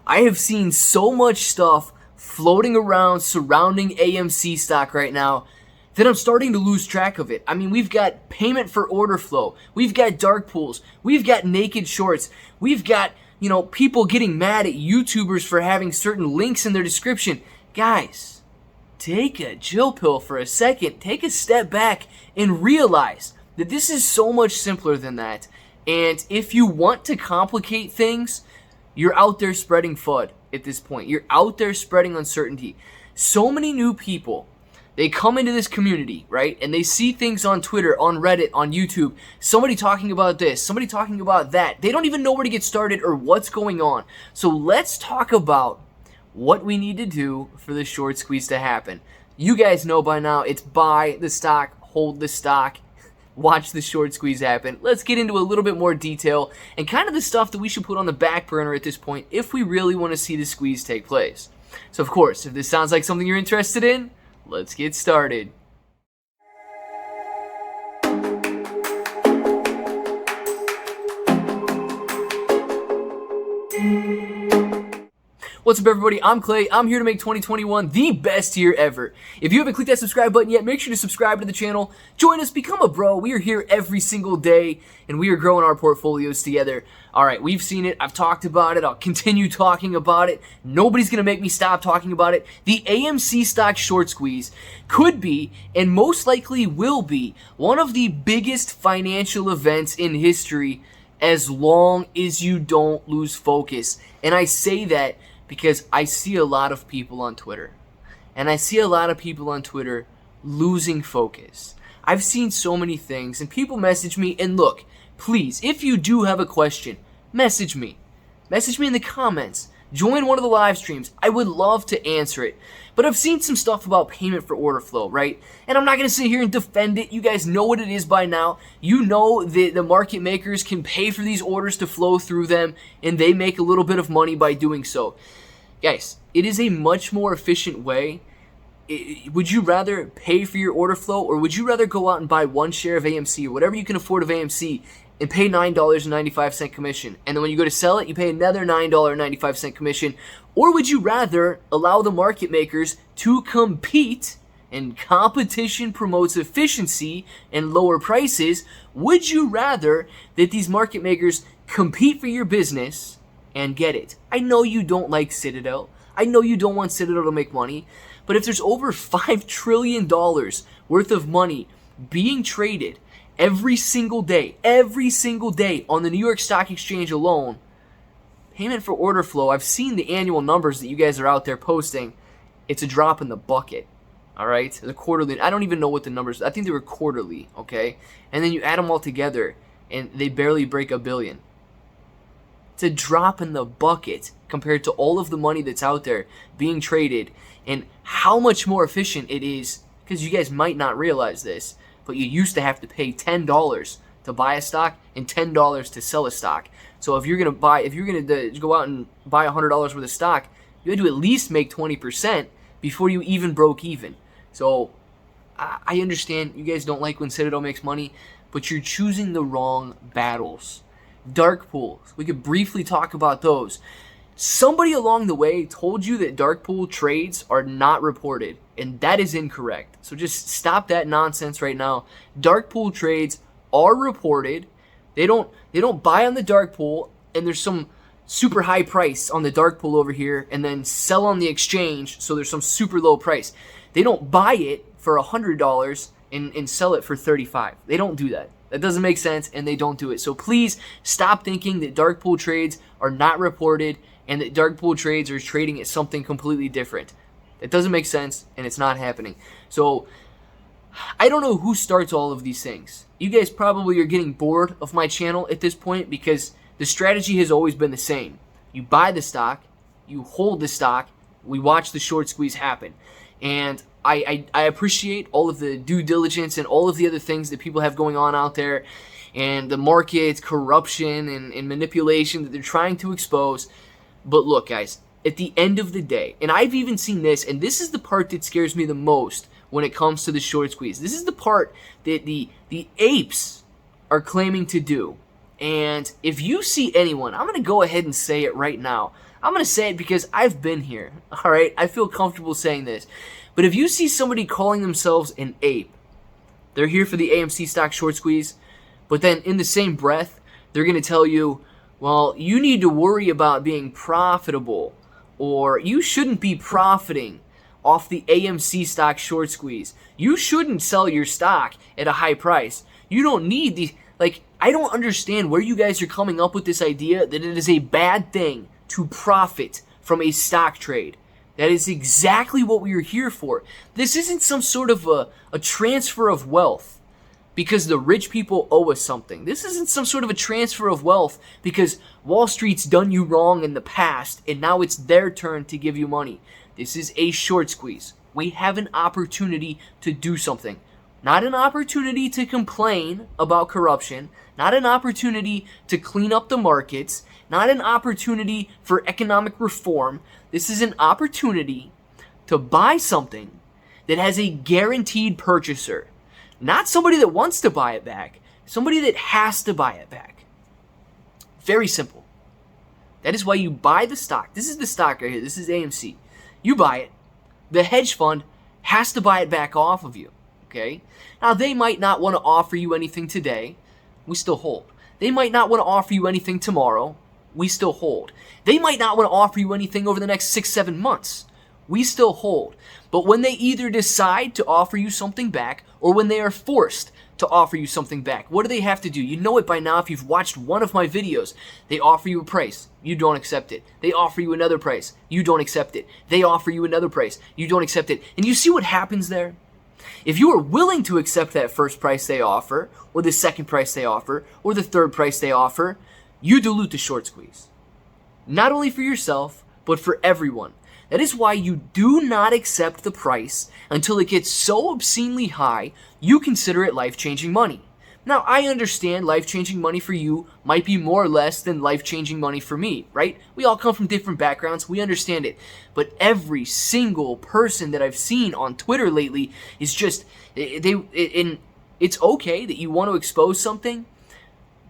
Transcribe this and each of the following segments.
I have seen so much stuff floating around surrounding AMC stock right now that I'm starting to lose track of it. I mean, we've got payment for order flow. We've got dark pools. We've got naked shorts. We've got, people getting mad at YouTubers for having certain links in their description. Guys, take a chill pill for a second. Take a step back and realize that this is so much simpler than that. And if you want to complicate things, you're out there spreading FUD at this point. You're out there spreading uncertainty. So many new people, they come into this community, right? And they see things on Twitter, on Reddit, on YouTube. Somebody talking about this, somebody talking about that. They don't even know where to get started or what's going on. So let's talk about what we need to do for the short squeeze to happen. You guys know by now, it's buy the stock, hold the stock, watch the short squeeze happen. Let's get into a little bit more detail and kind of the stuff that we should put on the back burner at this point if we really want to see the squeeze take place. So of course, if this sounds like something you're interested in, let's get started. What's up, everybody? I'm Clay. I'm here to make 2021 the best year ever. If you haven't clicked that subscribe button yet, make sure to subscribe to the channel. Join us, become a bro. We are here every single day, and we are growing our portfolios together. All right, we've seen it. I've talked about it. I'll continue talking about it. Nobody's going to make me stop talking about it. The AMC Stock Short Squeeze could be, and most likely will be, one of the biggest financial events in history as long as you don't lose focus. And I say that because I see a lot of people on Twitter. And I see a lot of people on Twitter losing focus. I've seen so many things, and people message me, and look, please, if you do have a question, message me. Message me in the comments. Join one of the live streams. I would love to answer it. But I've seen some stuff about payment for order flow, right? And I'm not going to sit here and defend it. You guys know what it is by now. You know that the market makers can pay for these orders to flow through them, and they make a little bit of money by doing so. Guys, it is a much more efficient way. Would you rather pay for your order flow, or would you rather go out and buy one share of AMC or whatever you can afford of AMC and pay $9.95 commission, and then when you go to sell it, you pay another $9.95 commission? Or would you rather allow the market makers to compete, and competition promotes efficiency and lower prices? Would you rather that these market makers compete for your business and get it? I know you don't like Citadel. I know you don't want Citadel to make money, but if there's over $5 trillion worth of money being traded every single day on the New York Stock Exchange alone, payment for order flow, I've seen the annual numbers that you guys are out there posting. It's a drop in the bucket, all right? The quarterly, I don't even know what the numbers, I think they were quarterly, okay? And then you add them all together, and they barely break $1 billion. It's a drop in the bucket compared to all of the money that's out there being traded, and how much more efficient it is, because you guys might not realize this, but you used to have to pay $10 to buy a stock and $10 to sell a stock. So if you're gonna go out and buy $100 worth of stock, you had to at least make 20% before you even broke even. So I understand you guys don't like when Citadel makes money, but you're choosing the wrong battles. Dark pools, we could briefly talk about those. Somebody along the way told you that dark pool trades are not reported, and that is incorrect. So just stop that nonsense right now. Dark pool trades are reported. They don't buy on the dark pool, and there's some super high price on the dark pool over here, and then sell on the exchange, so there's some super low price. They don't buy it for $100 and sell it for $35. They don't do that. That doesn't make sense, and they don't do it. So please stop thinking that dark pool trades are not reported and that dark pool trades are trading at something completely different. It doesn't make sense, and it's not happening. So I don't know who starts all of these things. You guys probably are getting bored of my channel at this point because the strategy has always been the same. You buy the stock, you hold the stock, we watch the short squeeze happen. And I appreciate all of the due diligence and all of the other things that people have going on out there, and the market corruption and manipulation that they're trying to expose. But look, guys, at the end of the day, and I've even seen this, and this is the part that scares me the most when it comes to the short squeeze. This is the part that the apes are claiming to do. And if you see anyone, I'm going to go ahead and say it right now. I'm going to say it because I've been here, all right? I feel comfortable saying this. But if you see somebody calling themselves an ape, they're here for the AMC Stock Short Squeeze, but then in the same breath, they're going to tell you, well, you need to worry about being profitable, or you shouldn't be profiting off the AMC Stock Short Squeeze. You shouldn't sell your stock at a high price. You don't need the, I don't understand where you guys are coming up with this idea that it is a bad thing to profit from a stock trade. That is exactly what we are here for. This isn't some sort of a transfer of wealth because the rich people owe us something. This isn't some sort of a transfer of wealth because Wall Street's done you wrong in the past and now it's their turn to give you money. This is a short squeeze. We have an opportunity to do something. Not an opportunity to complain about corruption, not an opportunity to clean up the markets, not an opportunity for economic reform. This is an opportunity to buy something that has a guaranteed purchaser. Not somebody that wants to buy it back, somebody that has to buy it back. Very simple. That is why you buy the stock. This is the stock right here. This is AMC. You buy it. The hedge fund has to buy it back off of you. Okay? Now, they might not want to offer you anything today. We still hold. They might not want to offer you anything tomorrow. We still hold. They might not want to offer you anything over the next 6-7 months. We still hold. But when they either decide to offer you something back or when they are forced to offer you something back, what do they have to do? You know it by now if you've watched one of my videos. They offer you a price. You don't accept it. They offer you another price. You don't accept it. They offer you another price. You don't accept it. And you see what happens there? If you are willing to accept that first price they offer, or the second price they offer, or the third price they offer, you dilute the short squeeze. Not only for yourself, but for everyone. That is why you do not accept the price until it gets so obscenely high, you consider it life-changing money. Now, I understand life-changing money for you might be more or less than life-changing money for me, right? We all come from different backgrounds. We understand it. But every single person that I've seen on Twitter lately is just, it's okay that you want to expose something,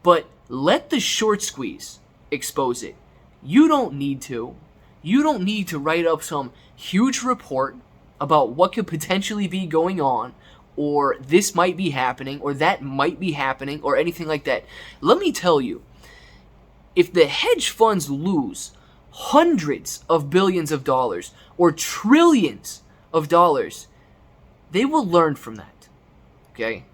but let the short squeeze expose it. You don't need to. You don't need to write up some huge report about what could potentially be going on, or this might be happening, or that might be happening, or anything like that. Let me tell you, if the hedge funds lose hundreds of billions of dollars or trillions of dollars, they will learn from that, okay?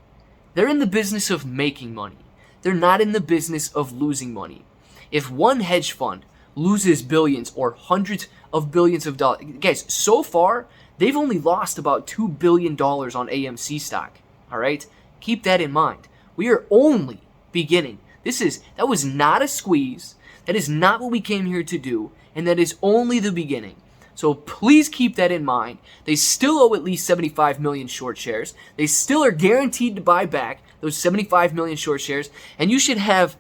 They're in the business of making money. They're not in the business of losing money. If one hedge fund loses billions or hundreds of billions of dollars, guys, so far, they've only lost about $2 billion on AMC stock, all right? Keep that in mind. We are only beginning. That was not a squeeze. That is not what we came here to do, and that is only the beginning. So please keep that in mind. They still owe at least 75 million short shares. They still are guaranteed to buy back those 75 million short shares, and you should have,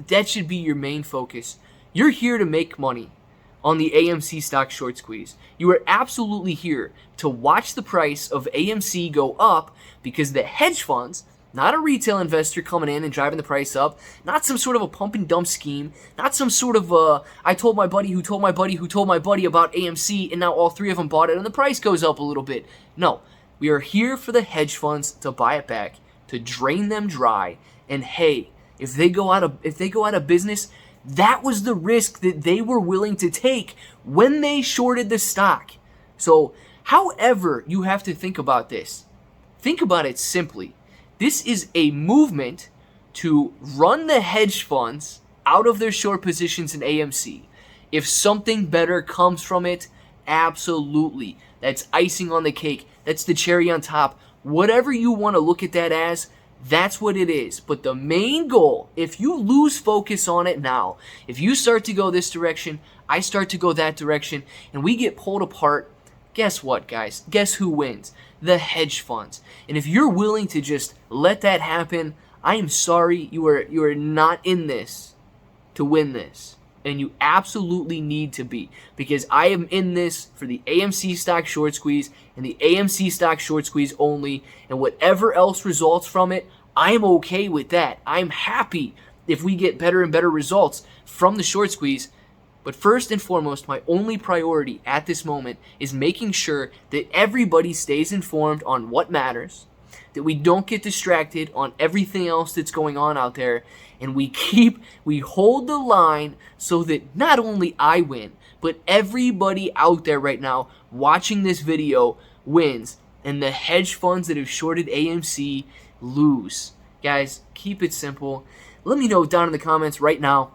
that should be your main focus. You're here to make money on the AMC Stock Short Squeeze. You are absolutely here to watch the price of AMC go up because the hedge funds, not a retail investor coming in and driving the price up, not some sort of a pump and dump scheme, not some sort of I told my buddy who told my buddy who told my buddy about AMC and now all three of them bought it and the price goes up a little bit. No, we are here for the hedge funds to buy it back, to drain them dry, and hey, if they go out of business, that was the risk that they were willing to take when they shorted the stock. So, however you have to think about this, think about it simply. This is a movement to run the hedge funds out of their short positions in AMC. If something better comes from it, absolutely. That's icing on the cake. That's the cherry on top. Whatever you want to look at that as, that's what it is. But the main goal, if you lose focus on it now, if you start to go this direction, I start to go that direction, and we get pulled apart, guess what, guys? Guess who wins? The hedge funds. And if you're willing to just let that happen, I am sorry, you are not in this to win this. And you absolutely need to be. Because I am in this for the AMC Stock Short Squeeze and the AMC Stock Short Squeeze only. And whatever else results from it, I'm okay with that. I'm happy if we get better and better results from the short squeeze. But first and foremost, my only priority at this moment is making sure that everybody stays informed on what matters, that we don't get distracted on everything else that's going on out there, and we hold the line so that not only I win, but everybody out there right now watching this video wins, and the hedge funds that have shorted AMC lose. Guys, keep it simple. Let me know down in the comments right now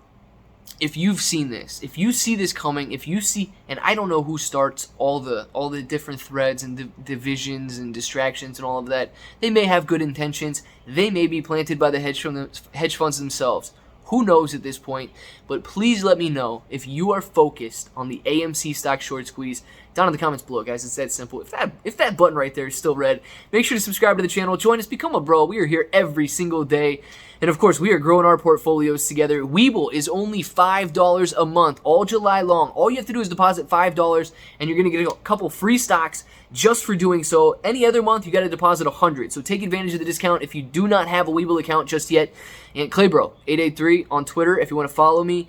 if you've seen this, if you see this coming, if you see, and I don't know who starts all the different threads and divisions and distractions and all of that. They may have good intentions. They may be planted by the hedge funds themselves. Who knows at this point? But please let me know if you are focused on the AMC Stock Short Squeeze down in the comments below, guys. It's that simple. If that button right there is still red, make sure to subscribe to the channel. Join us. Become a bro. We are here every single day. And, of course, we are growing our portfolios together. Webull is only $5 a month all July long. All you have to do is deposit $5, and you're going to get a couple free stocks just for doing so. Any other month, you got to deposit $100. So take advantage of the discount if you do not have a Webull account just yet. And ClayBro 883 on Twitter if you want to follow me.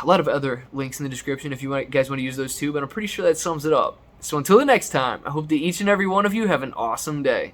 A lot of other links in the description if you guys want to use those too, but I'm pretty sure that sums it up. So until the next time, I hope that each and every one of you have an awesome day.